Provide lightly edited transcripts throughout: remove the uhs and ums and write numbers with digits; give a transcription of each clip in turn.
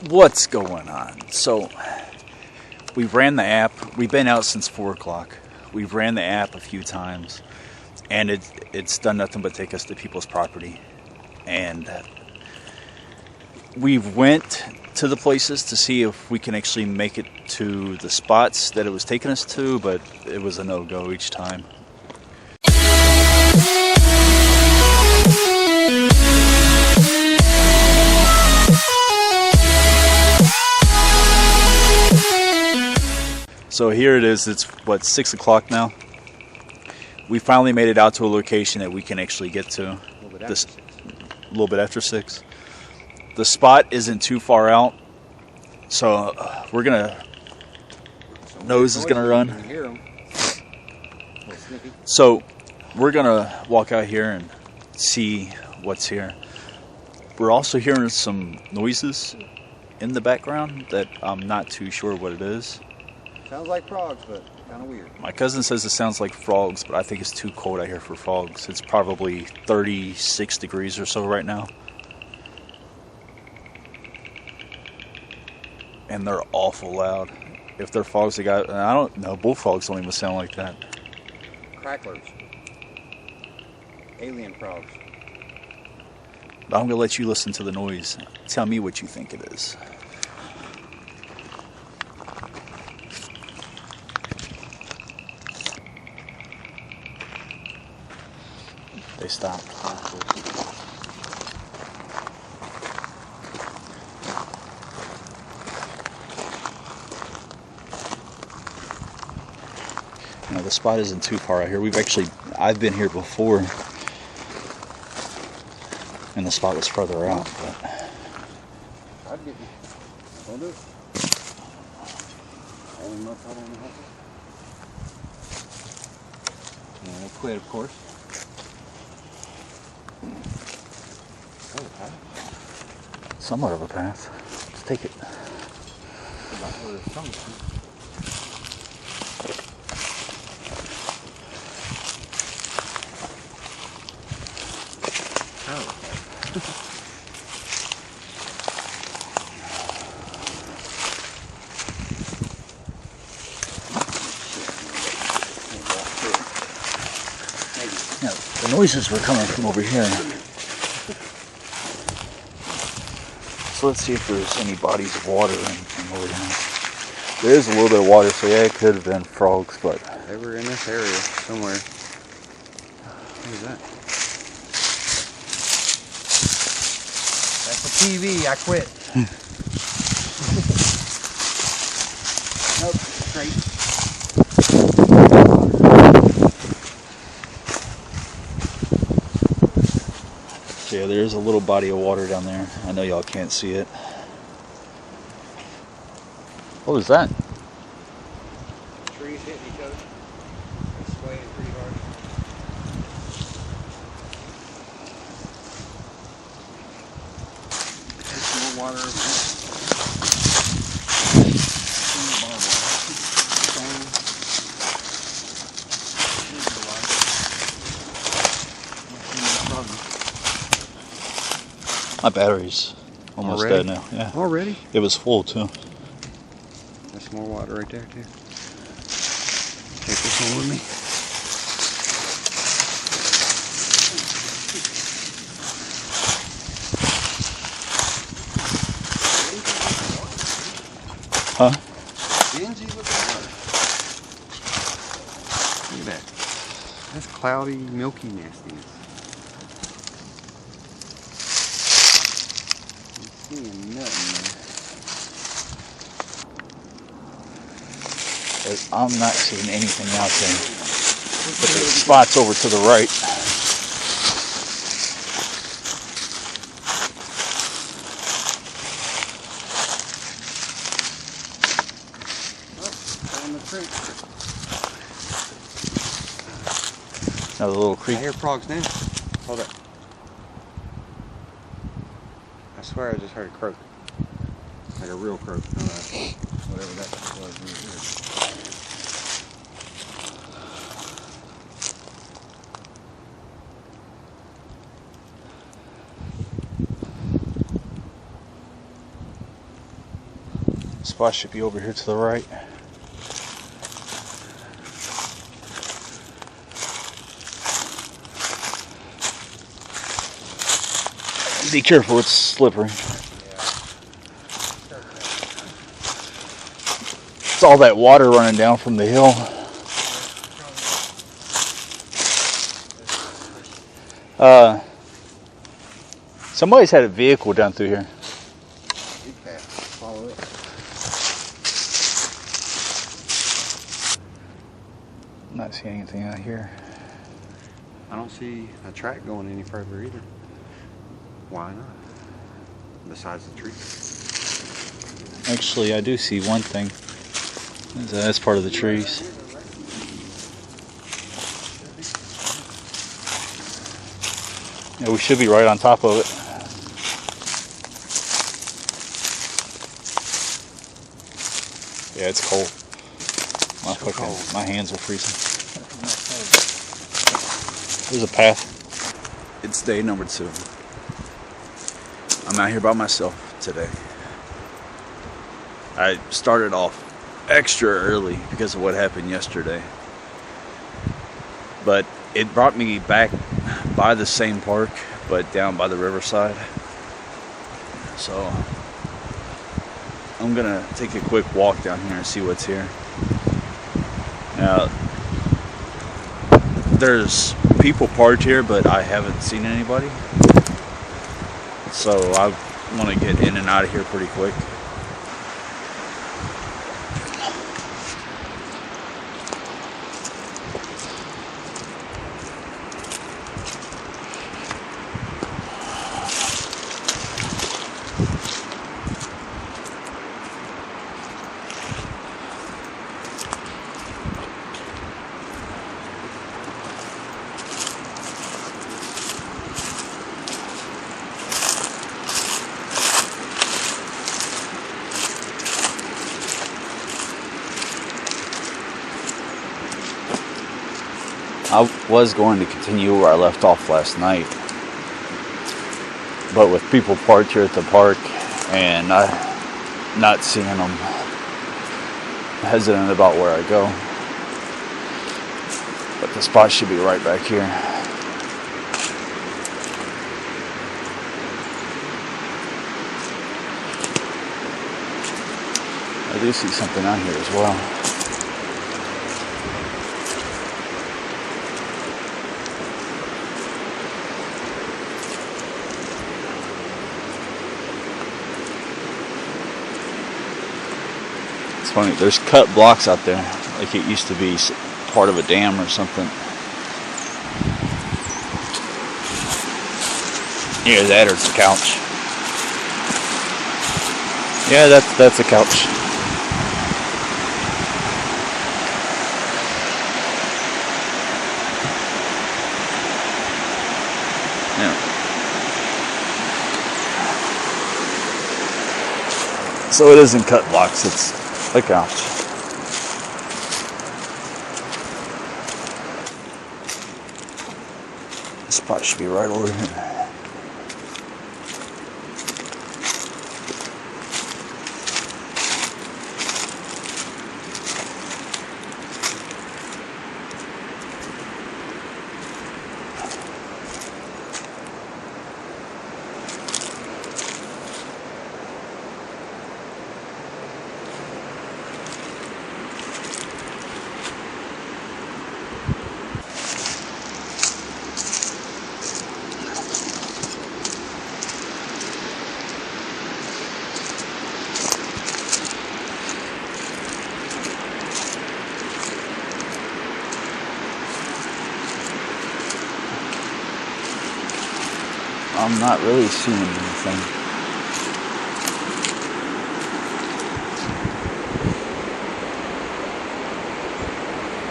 What's going on? So, we've ran the app. We've been out since 4 o'clock. We've ran the app a few times, and it's done nothing but take us to people's property. And we've went to the places to see if we can actually make it to the spots that it was taking us to, but it was a no-go each time. So here it is. It's 6 o'clock now. We finally made it out to a location that we can actually get to. A little bit after 6. The spot isn't too far out, so we're gonna. Nose is gonna run. So we're gonna walk out here and see what's here. We're also hearing some noises in the background that I'm not too sure what it is. Sounds like frogs, but kind of weird. My cousin says it sounds like frogs, but I think it's too cold out here for frogs. It's probably 36 degrees or so right now. And they're awful loud. If they're frogs, they got... I don't know, bullfrogs don't even sound like that. Cracklers. Alien frogs. But I'm going to let you listen to the noise. Tell me what you think it is. They stopped. Now the spot isn't too far out here. I've been here before, and the spot was further out. But I'd get you. Don't do it. Only much I don't know how to. Yeah, we'll quit, of course. Somewhat of a path. Let's take it. Now, the noises were coming from over here. So let's see if there's any bodies of water or anything over here. There is a little bit of water, so yeah, it could have been frogs, but... They were in this area somewhere. What is that? That's the TV. I quit. Nope, straight. So yeah, there's a little body of water down there. I know y'all can't see it. What was that? Trees hitting each other. They're swaying pretty hard. There's more water over here. My battery's almost dead now. Yeah. Already? It was full too. There's more water right there too. Take this one with me. Huh? Dingy looking water. Look at that. That's cloudy, milky nastiness. Seeing nothing there. I'm not seeing anything out there. But the spot's over to the right. on the creek. Another little creek. I hear frogs now. Hold up. I swear I just heard a croak. Like a real croak. Whatever that was. Spot should be over here to the right. Be careful, it's slippery. It's all that water running down from the hill. Somebody's had a vehicle down through here. Follow it. I'm not seeing anything out here. I don't see a track going any further either. Why not? Besides the tree. Actually, I do see one thing. That's part of the trees. Yeah, we should be right on top of it. Yeah, it's cold. My hands are freezing. There's a path. It's day number 2. I'm out here by myself today. I started off extra early because of what happened yesterday. But it brought me back by the same park, but down by the riverside. So I'm gonna take a quick walk down here and see what's here. Now, there's people parked here, but I haven't seen anybody. So I want to get in and out of here pretty quick. I was going to continue where I left off last night, but with people parked here at the park and not seeing them, I'm hesitant about where I go. But the spot should be right back here. I do see something out here as well. It's funny, there's cut blocks out there, like it used to be part of a dam or something. Yeah, that or it's a couch. Yeah, that's a couch. Yeah. So it isn't cut blocks, it's a couch. This spot should be right over here. I'm not really seeing anything.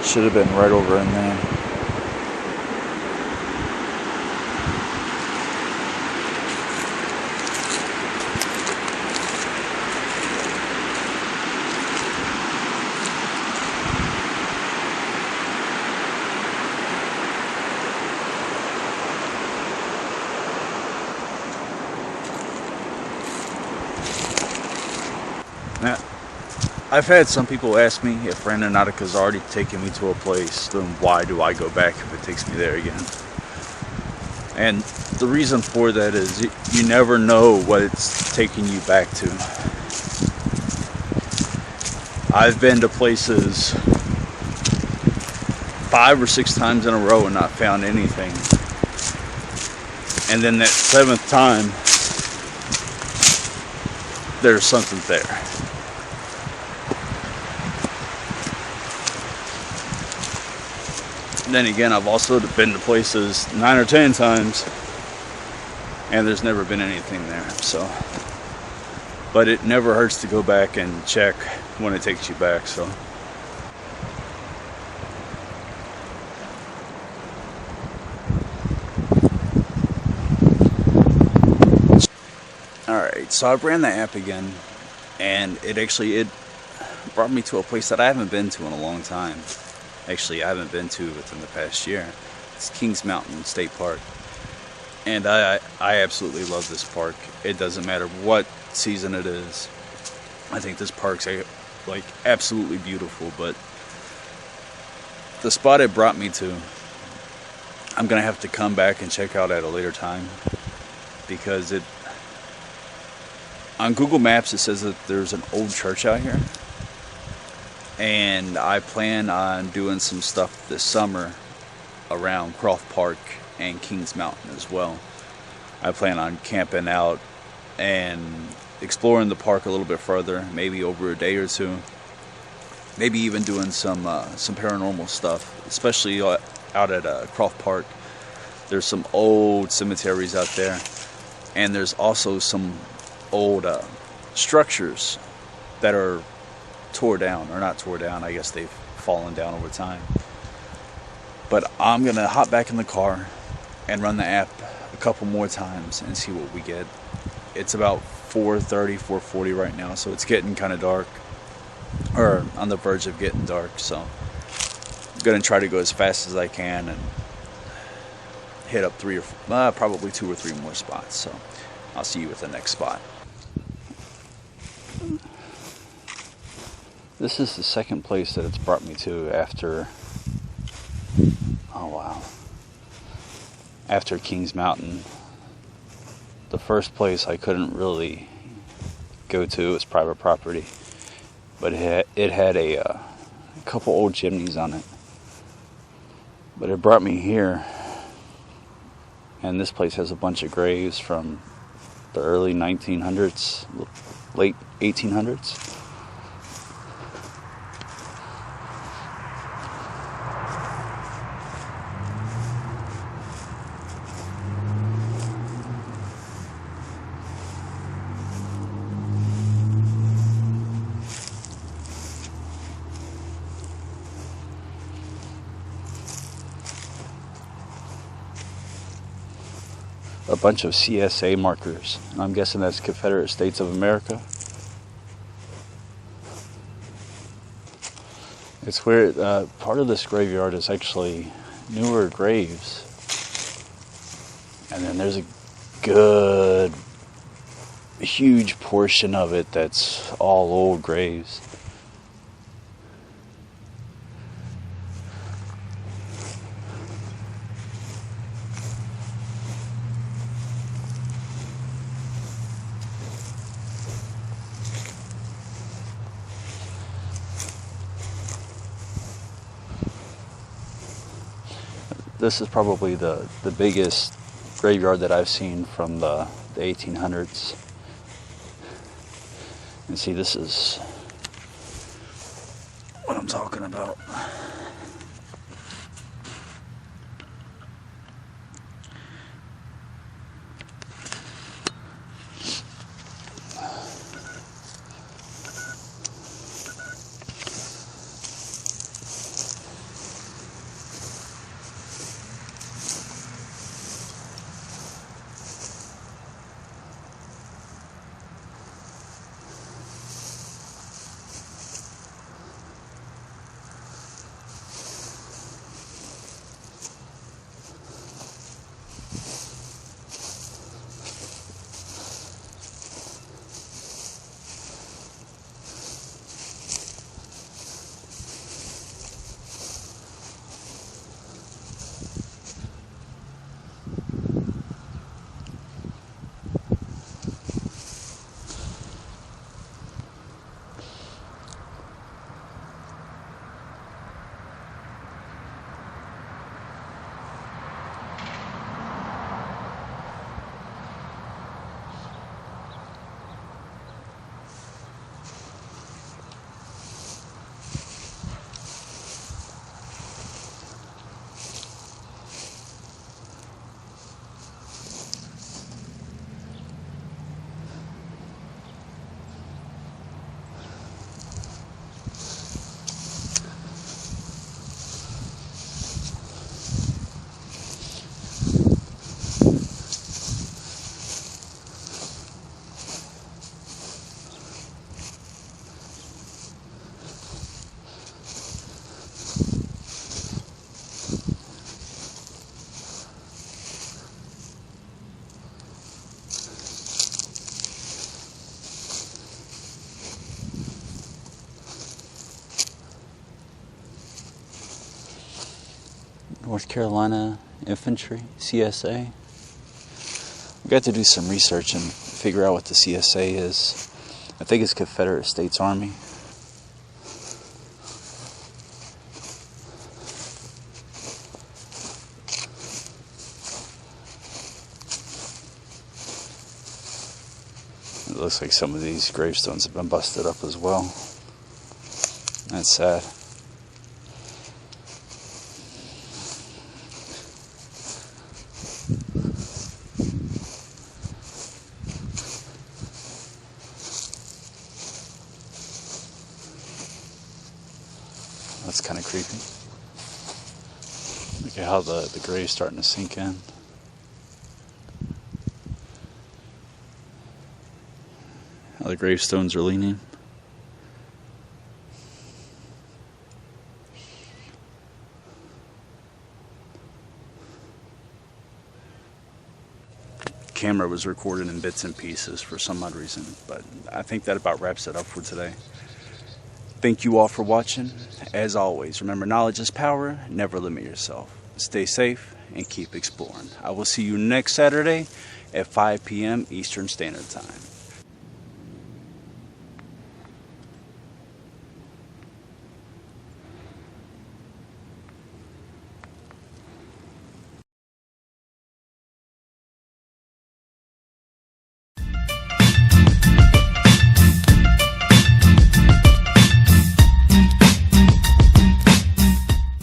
Should have been right over in there. Yeah, I've had some people ask me if Randonautica's already taken me to a place, then why do I go back if it takes me there again? And the reason for that is you never know what it's taking you back to. I've been to places 5 or 6 times in a row and not found anything. And then that 7th time, there's something there. And then again, I've also been to places 9 or 10 times, and there's never been anything there. So, but it never hurts to go back and check when it takes you back. So. Alright, so I ran the app again, and it brought me to a place that I haven't been to in a long time. Actually, I haven't been to within the past year. It's Kings Mountain State Park. And I absolutely love this park. It doesn't matter what season it is. I think this park's like absolutely beautiful, but the spot it brought me to, I'm gonna have to come back and check out at a later time, because on Google Maps it says that there's an old church out here, and I plan on doing some stuff this summer around Croft Park and Kings Mountain as well. I plan on camping out and exploring the park a little bit further, maybe over a day or two. Maybe even doing some paranormal stuff, especially out at Croft Park. There's some old cemeteries out there, and there's also some old structures that are tore down, or not tore down, I guess they've fallen down over time. But I'm gonna hop back in the car and run the app a couple more times and see what we get. It's about 4:30, 4:40 right now, so it's getting kind of dark, or on the verge of getting dark. So I'm gonna try to go as fast as I can and hit up probably 2 or 3 more spots. So I'll see you at the next spot. This is the second place that it's brought me to after, after Kings Mountain. The first place I couldn't really go to. It was private property, but it had a couple old chimneys on it. But it brought me here, and this place has a bunch of graves from the early 1900s, late 1800s. A bunch of CSA markers. I'm guessing that's Confederate States of America. It's weird. Part of this graveyard is actually newer graves. And then there's a good, huge portion of it that's all old graves. This is probably the biggest graveyard that I've seen from the 1800s. And see, this is what I'm talking about. North Carolina Infantry, CSA. We got to do some research and figure out what the CSA is. I think it's Confederate States Army. It looks like some of these gravestones have been busted up as well. That's sad. That's kind of creepy. Look at how the grave's starting to sink in. How the gravestones are leaning. Camera was recorded in bits and pieces for some odd reason, but I think that about wraps it up for today. Thank you all for watching. As always, remember, knowledge is power. Never limit yourself. Stay safe and keep exploring. I will see you next Saturday at 5 p.m. Eastern Standard Time.